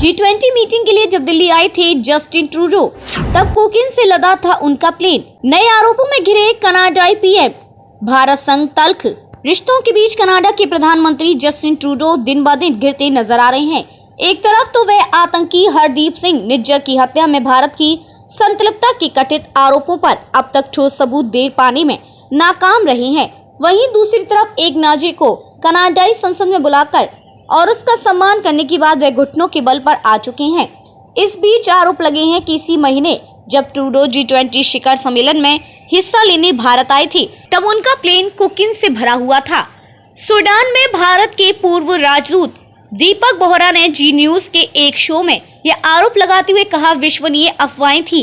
G20 meeting के लिए जब दिल्ली आए थे जस्टिन ट्रूडो, तब कोकीन से लदा था उनका प्लेन। नए आरोपों में घिरे कनाडाई पीएम, भारत संग तल्ख। रिश्तों के बीच कनाडा के प्रधानमंत्री जस्टिन ट्रूडो दिन ब दिन गिरते नजर आ रहे हैं। एक तरफ तो वह आतंकी हरदीप सिंह निज्जर की हत्या में भारत की संलिप्तता के कथित आरोपों पर अब तक ठोस सबूत दे पाने में नाकाम रहे हैं, वहीं दूसरी तरफ एक नाजी को कनाडाई संसद में बुलाकर और उसका सम्मान करने के बाद वह घुटनों के बल पर आ चुके हैं। इस बीच आरोप लगे हैं कि इसी महीने जब ट्रूडो G20 शिखर सम्मेलन में हिस्सा लेने भारत आए थे, तब उनका प्लेन कोकीन से भरा हुआ था। सूडान में भारत के पूर्व राजदूत दीपक बोहरा ने जी न्यूज के एक शो में यह आरोप लगाते हुए कहा, विश्वसनीय अफवाहें थी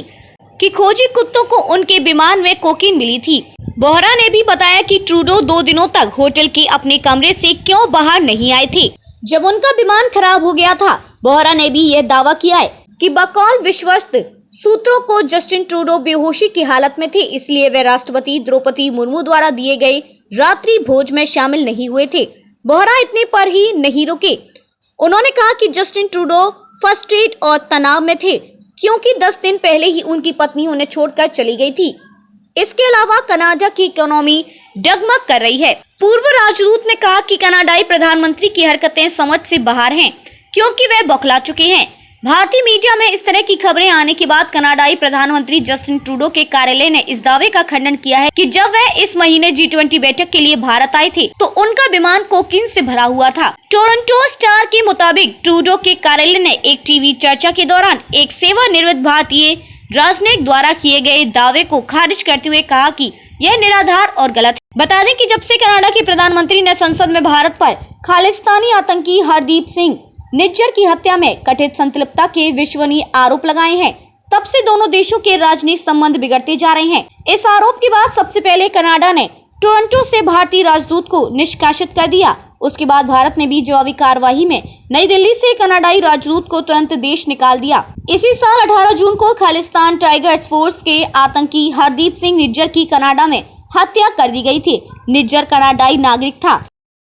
कि खोजी कुत्तों को उनके विमान में कोकीन मिली थी। बोहरा ने भी बताया कि ट्रूडो 2 दिनों तक होटल के अपने कमरे से क्यों बाहर नहीं आए थे जब उनका विमान खराब हो गया था। बोहरा ने भी यह दावा किया है कि बकौल विश्वस्त सूत्रों को जस्टिन ट्रूडो बेहोशी की हालत में थे, इसलिए वे राष्ट्रपति द्रौपदी मुर्मू द्वारा दिए गए रात्रि भोज में शामिल नहीं हुए थे। बोहरा इतने पर ही नहीं रुके, उन्होंने कहा कि जस्टिन ट्रूडो फ्रस्ट्रेट और तनाव में थे क्योंकि 10 दिन पहले ही उनकी पत्नी उन्हें छोड़कर चली गई थी। इसके अलावा कनाडा की इकोनॉमी डगमग कर रही है। पूर्व राजदूत ने कहा कि कनाडाई प्रधानमंत्री की हरकतें समझ से बाहर हैं क्योंकि वे बौखला चुके हैं। भारतीय मीडिया में इस तरह की खबरें आने के बाद कनाडाई प्रधानमंत्री जस्टिन ट्रूडो के कार्यालय ने इस दावे का खंडन किया है कि जब वह इस महीने G20 बैठक के लिए भारत आए थे तो उनका विमान कोकीन से भरा हुआ था। टोरंटो स्टार के मुताबिक ट्रूडो के कार्यालय ने एक टीवी चर्चा के दौरान एक सेवानिवृत्त भारतीय राजनयिक द्वारा किए गए दावे को खारिज करते हुए कहा कि यह निराधार और गलत है। बता दें कि जब से कनाडा के प्रधानमंत्री ने संसद में भारत पर खालिस्तानी आतंकी हरदीप सिंह निज्जर की हत्या में कथित संलिप्तता के विश्वसनीय आरोप लगाए हैं, तब से दोनों देशों के राजनीतिक संबंध बिगड़ते जा रहे हैं। इस आरोप के बाद सबसे पहले कनाडा ने टोरंटो से भारतीय राजदूत को निष्कासित कर दिया। उसके बाद भारत ने भी जवाबी कार्यवाही में नई दिल्ली से कनाडाई राजदूत को तुरंत देश निकाल दिया। इसी साल 18 जून को खालिस्तान टाइगर्स फोर्स के आतंकी हरदीप सिंह निज्जर की कनाडा में हत्या कर दी गई थी। निज्जर कनाडाई नागरिक था।